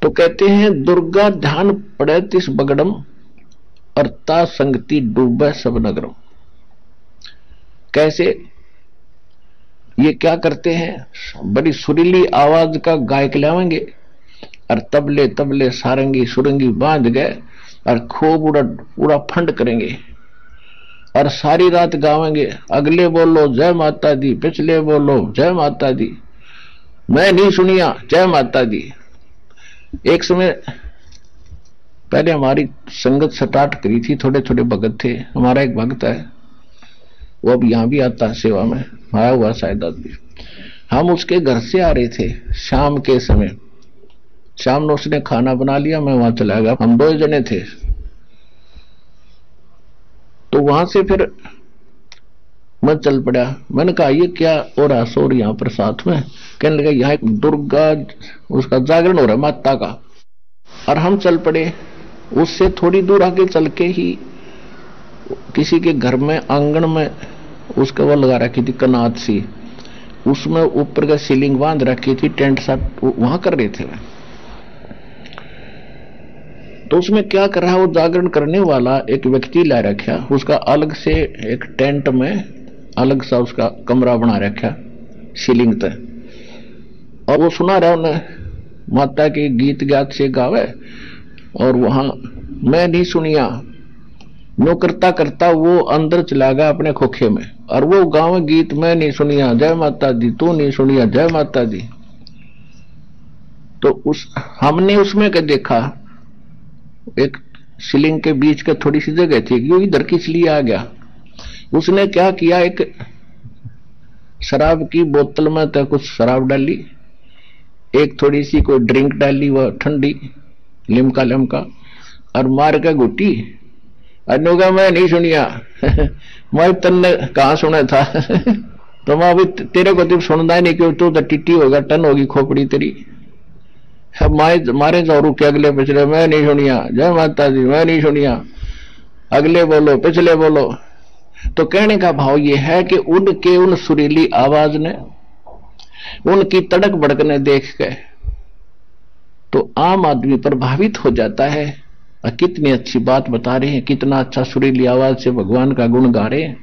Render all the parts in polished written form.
तो कहते हैं दुर्गा ध्यान पड़े तिस बगड़म और ता संगति डूबे सब नगरम। कैसे? ये क्या करते हैं, बड़ी सुरीली आवाज का गायक लावेंगे और तबले तबले सारंगी सुरंगी बांध गए और खूब पूरा फंड करेंगे और सारी रात गावेंगे, अगले बोलो जय माता दी, पिछले बोलो जय माता दी, मैं नहीं सुनिया जय माता दी। एक समय पहले हमारी संगत स्टार्ट करी थी, थोड़े थोड़े भगत थे। हमारा एक भक्त है, वो अब यहां भी आता है सेवा में, आया हुआ शायद आदमी। हम उसके घर से आ रहे थे शाम के समय, शाम में उसने खाना बना लिया, मैं वहां चला गया, हम 2 जने थे। तो वहां से फिर मैं चल पड़ा, मैंने कहा ये क्या हो रहा सोर यहाँ पर साथ में? कहने लगा यहाँ एक दुर्गा उसका जागरण हो रहा है माता का। और हम चल पड़े, उससे थोड़ी दूर आगे चल के ही किसी के घर में आंगन में उसके वो लगा रखी थी कनात सी, उसमें ऊपर का सीलिंग बांध रखी थी, टेंट सा वहां कर रहे थे। तो उसमें क्या कर रहा है, वो जागरण करने वाला एक व्यक्ति ला रखा, उसका अलग से एक टेंट में अलग सा उसका कमरा बना रखा सीलिंग तक, और वो सुना रहा उन्हें माता के गीत गात से गावे। और वहां मैं नहीं सुनिया नो करता करता वो अंदर चला गया अपने खोखे में, और वो गाँव गीत मैं नहीं सुनिया जय माता दी, तू नहीं सुनिया जय माता दी। तो हमने उसमें क्या देखा, एक सीलिंग के बीच का थोड़ी सी जगह थी, यो इधर किस लिए आ गया। उसने क्या किया, एक शराब की बोतल में तो कुछ शराब डाली, एक थोड़ी सी कोई ड्रिंक डाली वह ठंडी लिमका लिमका, और मार के घुटी। अनुगा मैं नहीं सुनिया मैं तन्ने कहा सुना था तो मैं अभी तेरे को तो सुनना ही नहीं, क्यों तू तो टिट्टी होगा, टन होगी खोपड़ी तेरी। मारे जोरू के अगले पिछले मैं नहीं सुनिया जय माता दी, मैं नहीं सुनिया, अगले बोलो पिछले बोलो। तो कहने का भाव यह है कि उनके उन सुरीली आवाज ने, उनकी तड़क भड़कने देख के तो आम आदमी प्रभावित हो जाता है। और कितनी अच्छी बात बता रहे हैं, कितना अच्छा सुरीली आवाज से भगवान का गुण गा रहे हैं।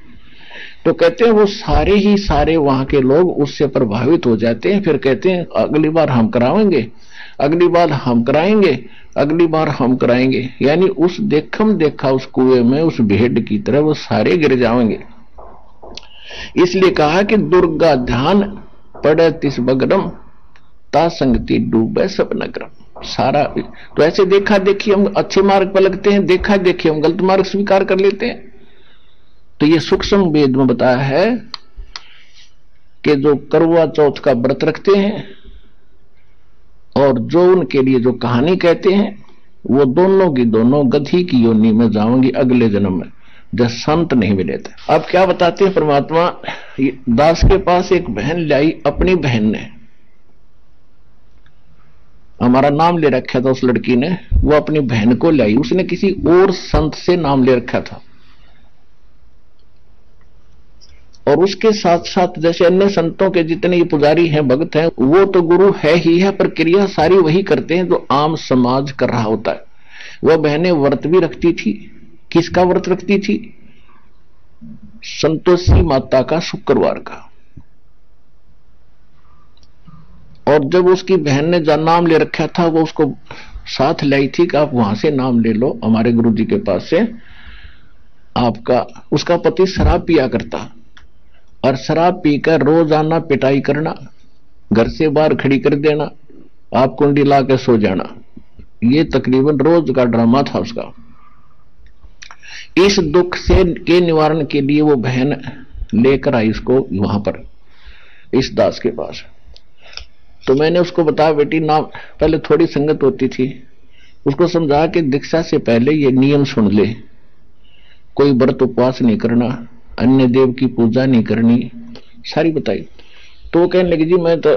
तो कहते हैं वो सारे ही सारे वहां के लोग उससे प्रभावित हो जाते हैं। फिर कहते हैं अगली बार हम कराएंगे, अगली बार हम कराएंगे, अगली बार हम कराएंगे। यानी उस देखम देखा उस कुएं में उस भेड़ की तरह वो सारे गिर जाएंगे। इसलिए कहा कि दुर्गा ध्यान पड़े तिस बगरम ता संगति डूबे सब नगरम। सारा तो ऐसे देखा देखी हम अच्छे मार्ग पर लगते हैं, देखा देखी हम गलत मार्ग स्वीकार कर लेते हैं। तो ये सूक्ष्म वेद में बताया है कि जो करवा चौथ का व्रत रखते हैं और जो उनके लिए जो कहानी कहते हैं, वो दोनों की दोनों गधी की योनि में जाओगी अगले जन्म में, जब संत नहीं मिले थे। अब क्या बताते हैं परमात्मा, दास के पास एक बहन लाई, अपनी बहन ने हमारा नाम ले रखा था उस लड़की ने, वो अपनी बहन को लाई, उसने किसी और संत से नाम ले रखा था। और उसके साथ साथ जैसे अन्य संतों के जितने पुजारी हैं भक्त हैं, वो तो गुरु है ही है, पर क्रिया सारी वही करते हैं जो आम समाज कर रहा होता है। वह बहनें व्रत भी रखती थी। किसका व्रत रखती थी? संतोषी माता का शुक्रवार का। और जब उसकी बहन ने जब नाम ले रखा था, वो उसको साथ लाई थी कि आप वहां से नाम ले लो हमारे गुरु जी के पास से। आपका उसका पति शराब पिया करता, और शराब पीकर रोजाना पिटाई करना, घर से बाहर खड़ी कर देना, आप कुंडी ला के सो जाना। ये तकरीबन रोज का ड्रामा था उसका। इस दुख से के निवारण के लिए वो बहन लेकर आई उसको वहां पर इस दास के पास। तो मैंने उसको बताया, बेटी नाम पहले थोड़ी संगत होती थी, उसको समझा कि दीक्षा से पहले ये नियम सुन ले, कोई व्रत उपवास नहीं करना, अन्य देव की पूजा नहीं करनी, सारी बताई। तो वो कहने लगी जी मैं तो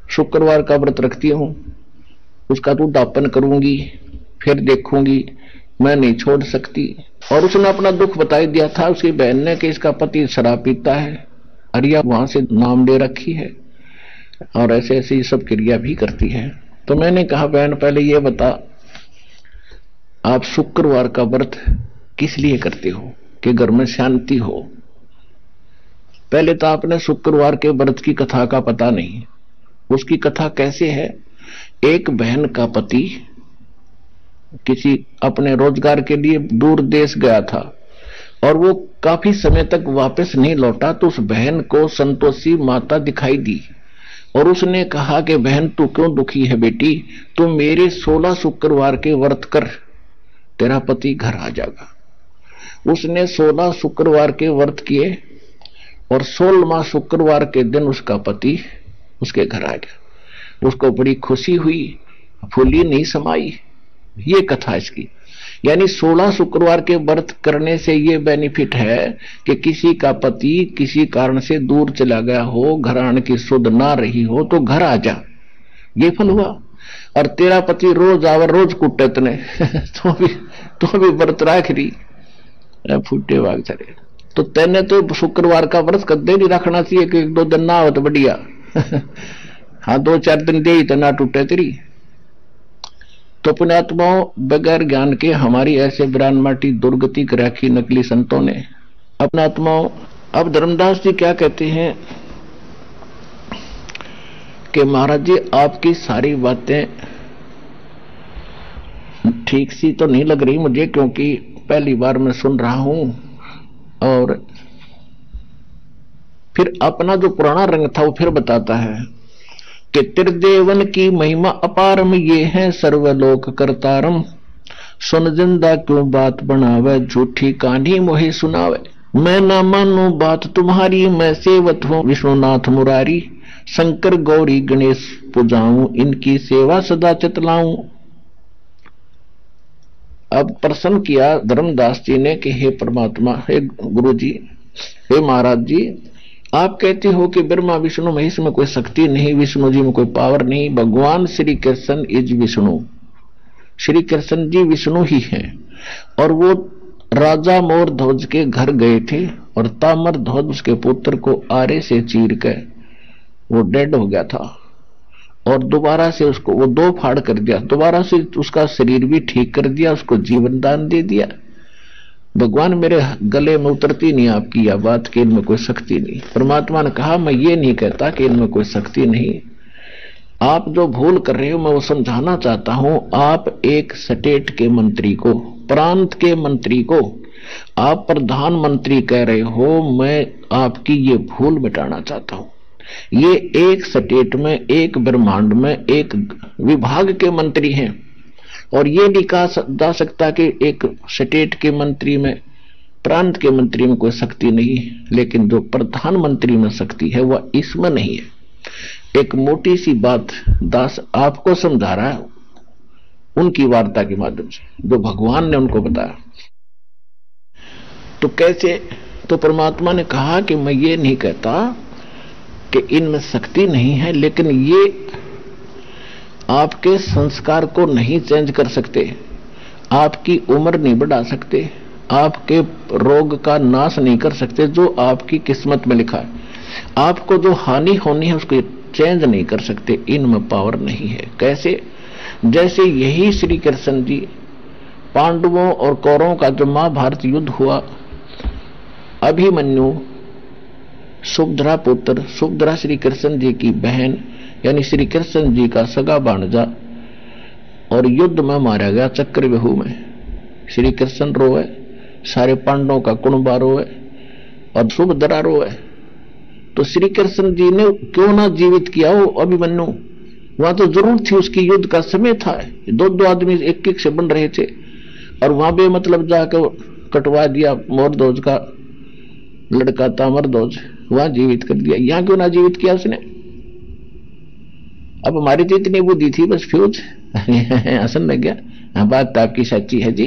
शुक्रवार का व्रत रखती हूं, उसका तो दापन करूंगी, फिर देखूंगी, मैं नहीं छोड़ सकती। और उसने अपना दुख बताई दिया था उसकी बहन ने कि इसका पति शराब पीता है, अरिया वहां से नाम ले रखी है और ऐसे ऐसे सब क्रिया भी करती है। तो मैंने कहा बहन पहले ये बता, आप शुक्रवार का व्रत किस लिए करते हो? कि घर में शांति हो। पहले तो आपने शुक्रवार के व्रत की कथा का पता नहीं। उसकी कथा कैसे है? एक बहन का पति किसी अपने रोजगार के लिए दूर देश गया था और वो काफी समय तक वापस नहीं लौटा, तो उस बहन को संतोषी माता दिखाई दी और उसने कहा कि बहन तू क्यों दुखी है बेटी, तू मेरे 16 शुक्रवार के व्रत कर, तेरा पति घर आ जाएगा। उसने 16 शुक्रवार के व्रत किए और 16वां शुक्रवार के दिन उसका पति उसके घर आ गया। उसको बड़ी खुशी हुई, फूली नहीं समाई। ये कथा इसकी। यानी 16 शुक्रवार के व्रत करने से ये बेनिफिट है कि किसी का पति किसी कारण से दूर चला गया हो, घर आने की सुध ना रही हो, तो घर आ जा, ये फल हुआ। और तेरा पति रोज आवर रोज कुटे तने तो भी व्रत राख रही फूटे वाग चले। तो तेने तो शुक्रवार का व्रत कदे नहीं रखना चाहिए कि 1-2 दिन ना हो तो बढ़िया। हाँ 2-4 दिन दे ही तो ना टूटे तेरी। तो पुण्यात्माओं, बगैर ज्ञान के हमारी ऐसे ब्रान माटी दुर्गति कर रखी नकली संतों ने। अपना आत्माओं, अब धर्मदास जी क्या कहते हैं कि महाराज जी आपकी सारी बातें ठीक सी तो नहीं लग रही मुझे, क्योंकि पहली बार मैं सुन रहा हूं। और फिर अपना जो पुराना रंग था वो फिर बताता है कि त्रिदेवन की महिमा अपारम, ये है सर्वलोक करतारम। सुन जिंदा क्यों बात बनावे, झूठी कहानी मोहे सुनावे। मैं ना मानू बात तुम्हारी, मैं सेवत हूँ विष्णुनाथ मुरारी। शंकर गौरी गणेश पूजाऊं, इनकी सेवा सदा चतलाऊं। अब प्रश्न किया धर्मदास जी ने कि हे परमात्मा, हे गुरु जी, हे महाराज जी, आप कहते हो कि ब्रह्मा विष्णु महेश में कोई शक्ति नहीं, विष्णु जी में कोई पावर नहीं, भगवान श्री कृष्ण इज विष्णु। श्री कृष्ण जी विष्णु ही हैं। और वो राजा मोर ध्वज के घर गए थे और तामर ध्वज उसके पुत्र को आरे से चीर के वो डेड हो गया था और दोबारा से उसको वो 2 फाड़ कर दिया, दोबारा से उसका शरीर भी ठीक कर दिया, उसको जीवन दान दे दिया। भगवान मेरे गले में उतरती नहीं आपकी यह बात कि इनमें कोई शक्ति नहीं। परमात्मा ने कहा मैं ये नहीं कहता कि इनमें कोई शक्ति नहीं, आप जो भूल कर रहे हो मैं वो समझाना चाहता हूं। आप एक स्टेट के मंत्री को, प्रांत के मंत्री को आप प्रधानमंत्री कह रहे हो, मैं आपकी ये भूल मिटाना चाहता हूं। ये एक स्टेट में, एक ब्रह्मांड में, एक विभाग के मंत्री हैं और ये नहीं कहा जा सकता कि एक स्टेट के मंत्री में, प्रांत के मंत्री में कोई शक्ति नहीं है। लेकिन जो प्रधानमंत्री में शक्ति है वह इसमें नहीं है। एक मोटी सी बात दास आपको समझा रहा है उनकी वार्ता के माध्यम से, जो भगवान ने उनको बताया। तो कैसे? तो परमात्मा ने कहा कि मैं ये नहीं कहता कि इनमें शक्ति नहीं है, लेकिन ये आपके संस्कार को नहीं चेंज कर सकते, आपकी उम्र नहीं बढ़ा सकते, आपके रोग का नाश नहीं कर सकते। जो आपकी किस्मत में लिखा है, आपको जो हानि होनी है उसको चेंज नहीं कर सकते। इनमें पावर नहीं है। कैसे? जैसे यही श्री कृष्ण जी, पांडवों और कौरवों का जो महाभारत युद्ध हुआ, अभिमन्यु सुभद्रा पुत्र, सुभद्रा श्री कृष्ण जी की बहन यानी श्री कृष्ण जी का सगा भांजा, और युद्ध में मारा गया चक्रव्यूह में। श्री कृष्ण रोए, सारे पांडवों का कुणबा रोए और सुभद्रा रोए। तो श्री कृष्ण जी ने क्यों ना जीवित किया हो अभिमन्यु? वहां तो जरूर थी, उसकी युद्ध का समय था, 2-2 आदमी एक से बन रहे थे और वहां भी मतलब जाकर कटवा दिया मोरध्वज का लड़का ताम्रध्वज, वहां जीवित कर दिया। यहां क्यों ना जीवित किया उसने? अब हमारी तो इतनी बुद्धि थी, बस फ्यूज हसन लग गया। बात तो आपकी सच्ची है जी।